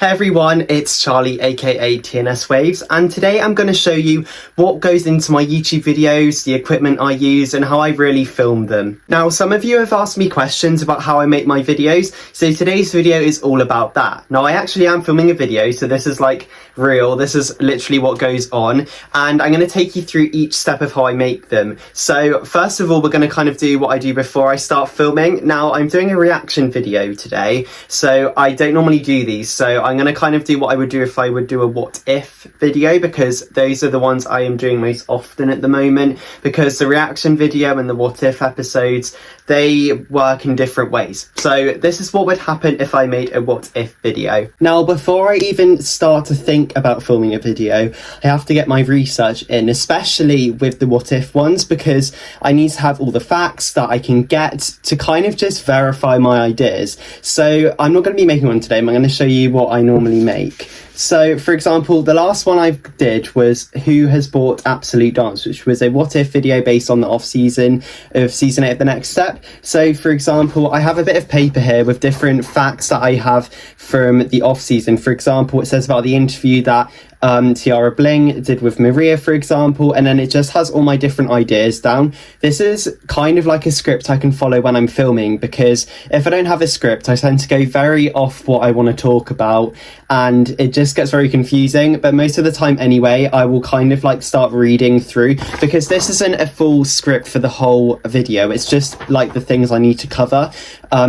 Hey everyone, it's Charlie aka TNS Waves, and today I'm going to show you what goes into my YouTube videos, the equipment I use, and how I really film them. Now, some of you have asked me questions about how I make my videos, so today's video is all about that. Now, I actually am filming a video, so this is like real, this is literally what goes on, and I'm going to take you through each step of how I make them. So first of all, we're going to kind of do what I do before I start filming. Now, I'm doing a reaction video today, so I don't normally do these, so I'm going to kind of do what I would do if I would do a what if video, because those are the ones I am doing most often at the moment, because the reaction video and the what if episodes, they work in different ways. So this is what would happen if I made a what if video. Now, before I even start to think about filming a video, I have to get my research in, especially with the what if ones, because I need to have all the facts that I can get to kind of just verify my ideas. So I'm not going to be making one today. I'm going to show you what I normally make. So, for example, the last one I did was Who Has Bought Absolute Dance, which was a what if video based on the off season of season 8 of The Next Step. So, for example, I have a bit of paper here with different facts that I have from the off season. For example, it says about the interview that Tiara Bling did with Maria, for example, and then it just has all my different ideas down. This is kind of like a script I can follow when I'm filming, because if I don't have a script, I tend to go very off what I want to talk about, and it just gets very confusing. But most of the time anyway, I will kind of like start reading through, because this isn't a full script for the whole video, it's just like the things I need to cover.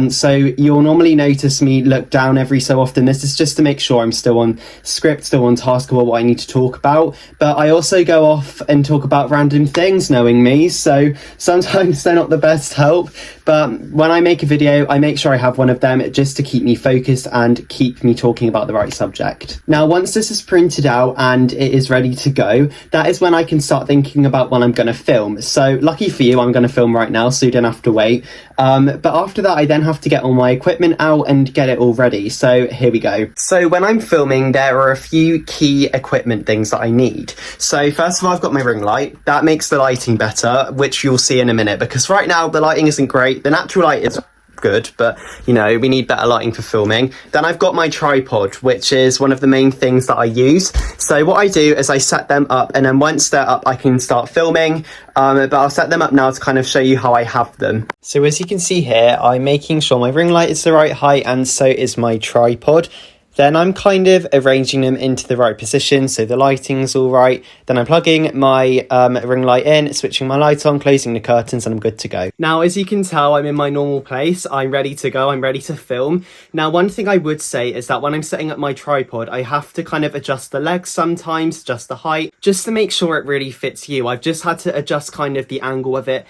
So you'll normally notice me look down every so often. This is just to make sure I'm still on script, still on task about what I need to talk about. But I also go off and talk about random things, knowing me, so sometimes they're not the best help. But when I make a video, I make sure I have one of them just to keep me focused and keep me talking about the right subject. Now, once this is printed out and it is ready to go, that is when I can start thinking about when I'm going to film. So lucky for you, I'm going to film right now, so you don't have to wait. But after that, I then have to get all my equipment out and get it all ready. So here we go. So when I'm filming, there are a few key equipment things that I need. So first of all, I've got my ring light. That makes the lighting better, which you'll see in a minute, because right now the lighting isn't great. The natural light is good, but you know, we need better lighting for filming. Then I've got my tripod, which is one of the main things that I use. So what I do is I set them up, and then once they're up, I can start filming. But I'll set them up now to kind of show you how I have them. So as you can see here, I'm making sure my ring light is the right height, and so is my tripod. Then I'm kind of arranging them into the right position, so the lighting's all right. Then I'm plugging my ring light in, switching my light on, closing the curtains, and I'm good to go. Now, as you can tell, I'm in my normal place. I'm ready to go. I'm ready to film. Now, one thing I would say is that when I'm setting up my tripod, I have to kind of adjust the legs sometimes, adjust the height, just to make sure it really fits you. I've just had to adjust kind of the angle of it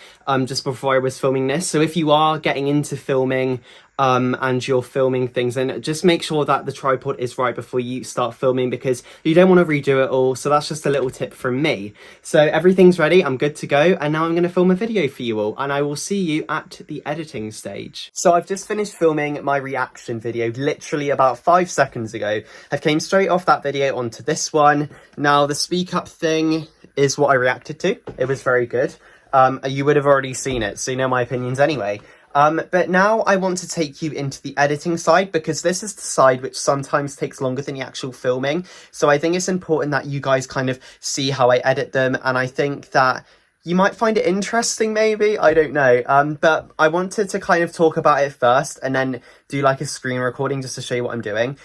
just before I was filming this. So if you are getting into filming, and you're filming things, and just make sure that the tripod is right before you start filming, because you don't want to redo it all. So that's just a little tip from me. So everything's ready, I'm good to go, and now I'm going to film a video for you all, and I will see you at the editing stage. So I've just finished filming my reaction video literally about 5 seconds ago. I came straight off that video onto this one. Now, the speak up thing is what I reacted to. It was very good. You would have already seen it, so you know my opinions anyway. But now I want to take you into the editing side, because this is the side which sometimes takes longer than the actual filming. So I think it's important that you guys kind of see how I edit them, and I think that you might find it interesting, maybe, I don't know. But I wanted to kind of talk about it first, and then do like a screen recording just to show you what I'm doing.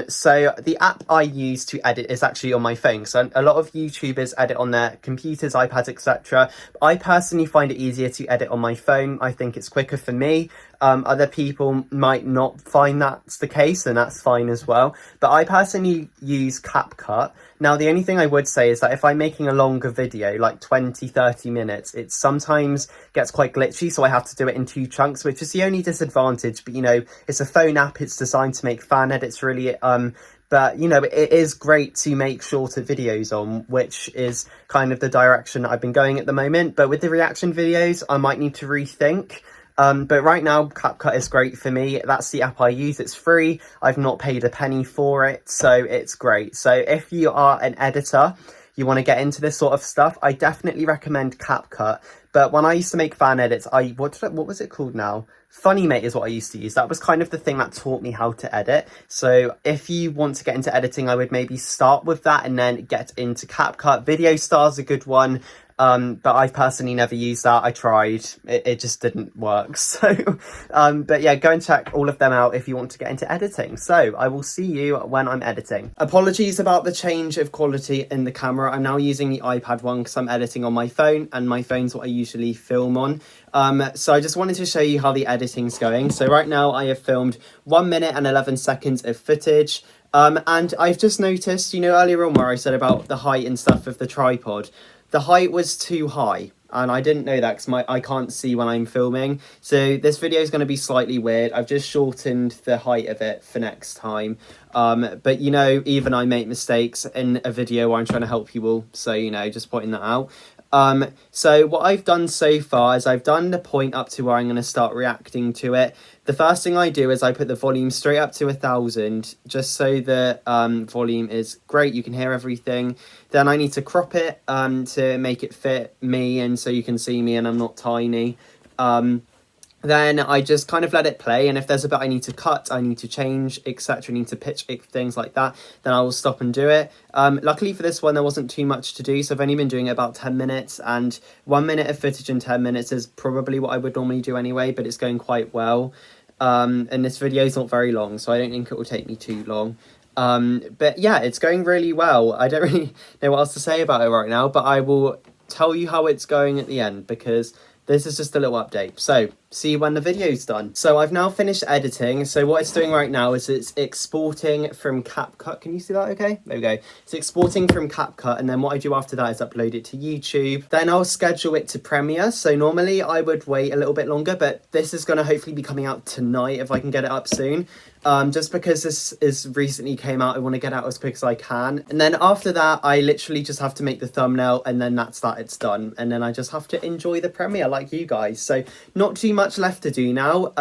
So the app I use to edit is actually on my phone. So a lot of YouTubers edit on their computers, iPads, etc. I personally find it easier to edit on my phone. I think it's quicker for me. Other people might not find that's the case, and that's fine as well. But I personally use CapCut. Now, the only thing I would say is that if I'm making a longer video, like 20-30 minutes, it sometimes gets quite glitchy, so I have to do it in 2 chunks, which is the only disadvantage. But, you know, it's a phone app, it's designed to make fan edits really, but, you know, it is great to make shorter videos on, which is kind of the direction I've been going at the moment. But with the reaction videos, I might need to rethink. But right now, CapCut is great for me. That's the app I use. It's free. I've not paid a penny for it, so it's great. So if you are an editor, you want to get into this sort of stuff, I definitely recommend CapCut. But when I used to make fan edits, what was it called now? Funnymate is what I used to use. That was kind of the thing that taught me how to edit. So if you want to get into editing, I would maybe start with that and then get into CapCut. Video Star's a good one. But I've personally never used that. I tried, it just didn't work. So, but yeah, go and check all of them out if you want to get into editing. So I will see you when I'm editing. Apologies about the change of quality in the camera. I'm now using the iPad one because I'm editing on my phone, and my phone's what I usually film on. So I just wanted to show you how the editing's going. So right now I have filmed 1 minute and 11 seconds of footage. And I've just noticed, you know, earlier on where I said about the height and stuff of the tripod, the height was too high, and I didn't know that because I can't see when I'm filming. So this video is going to be slightly weird. I've just shortened the height of it for next time. But you know, even I make mistakes in a video where I'm trying to help you all. So, you know, just pointing that out. So what I've done so far is I've done the point up to where I'm going to start reacting to it. The first thing I do is I put the volume straight up to 1000, just so the volume is great, you can hear everything. Then I need to crop it to make it fit me and so you can see me and I'm not tiny. Then I just kind of let it play, and if there's a bit I need to cut, I need to change, etc., need to pitch it, things like that, then I will stop and do it. Luckily for this one, there wasn't too much to do, so I've only been doing it about 10 minutes, and 1 minute of footage in 10 minutes is probably what I would normally do anyway, but it's going quite well. And this video is not very long, so I don't think it will take me too long. But yeah, it's going really well. I don't really know what else to say about it right now, but I will tell you how it's going at the end, because this is just a little update. So, see you when the video's done. So I've now finished editing. So what it's doing right now is it's exporting from CapCut. Can you see that okay? There we go. It's exporting from CapCut, and then what I do after that is upload it to YouTube. Then I'll schedule it to Premiere. So normally I would wait a little bit longer, but this is going to hopefully be coming out tonight if I can get it up soon. Just because this is recently came out, I want to get out as quick as I can. And then after that, I literally just have to make the thumbnail, and then that's that, it's done. And then I just have to enjoy the premiere like you guys. So not too much left to do now.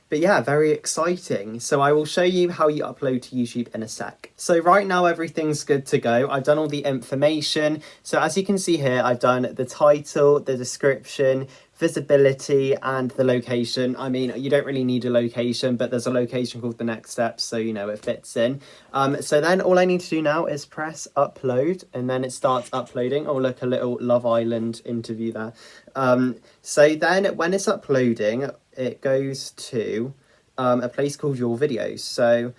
But yeah, very exciting. So I will show you how you upload to YouTube in a sec. So right now everything's good to go. I've done all the information. So as you can see here, I've done the title, the description, visibility, and the location. I mean, you don't really need a location, but there's a location called The Next Steps, so you know it fits in. So then all I need to do now is press upload, and then it starts uploading. Oh look, a little Love Island interview there. So then when it's uploading, it goes to a place called Your Videos. So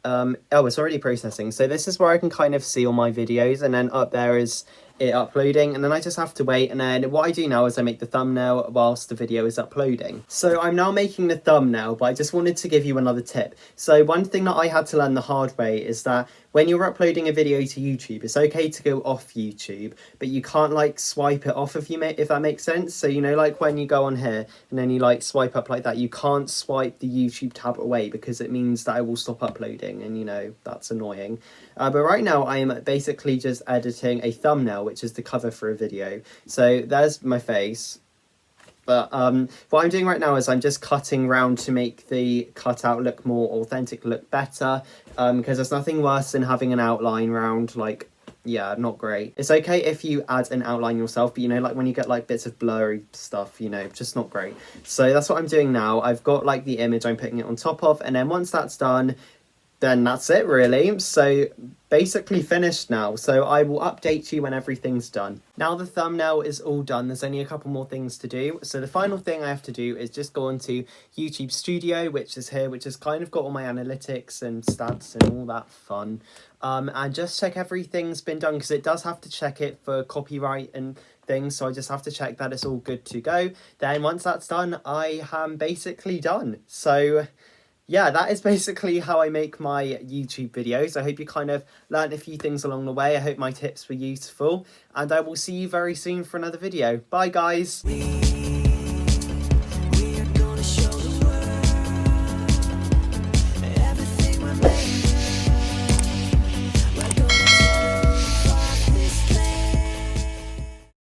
oh, it's already processing. So this is where I can kind of see all my videos, and then up there is it uploading, and then I just have to wait. And then what I do now is I make the thumbnail whilst the video is uploading. So I'm now making the thumbnail, but I just wanted to give you another tip. So one thing that I had to learn the hard way is that when you're uploading a video to YouTube, it's okay to go off YouTube, but you can't like swipe it off if that makes sense. So you know, like when you go on here and then you like swipe up like that, you can't swipe the YouTube tab away because it means that I will stop uploading, and you know, that's annoying. But right now I am basically just editing a thumbnail, which is the cover for a video. So there's my face. But what I'm doing right now is I'm just cutting round to make the cutout look more authentic, look better, because there's nothing worse than having an outline round, like, yeah, not great. It's okay if you add an outline yourself, but you know, like when you get like bits of blurry stuff, you know, just not great. So that's what I'm doing now. I've got like the image I'm putting it on top of, and then once that's done, then that's it really. So basically finished now. So I will update you when everything's done. Now the thumbnail is all done, there's only a couple more things to do. So the final thing I have to do is just go onto YouTube Studio, which is here, which has kind of got all my analytics and stats and all that fun. And just check everything's been done, because it does have to check it for copyright and things, so I just have to check that it's all good to go. Then once that's done, I am basically done. So yeah, that is basically how I make my YouTube videos. I hope you kind of learned a few things along the way. I hope my tips were useful, and I will see you very soon for another video. Bye guys!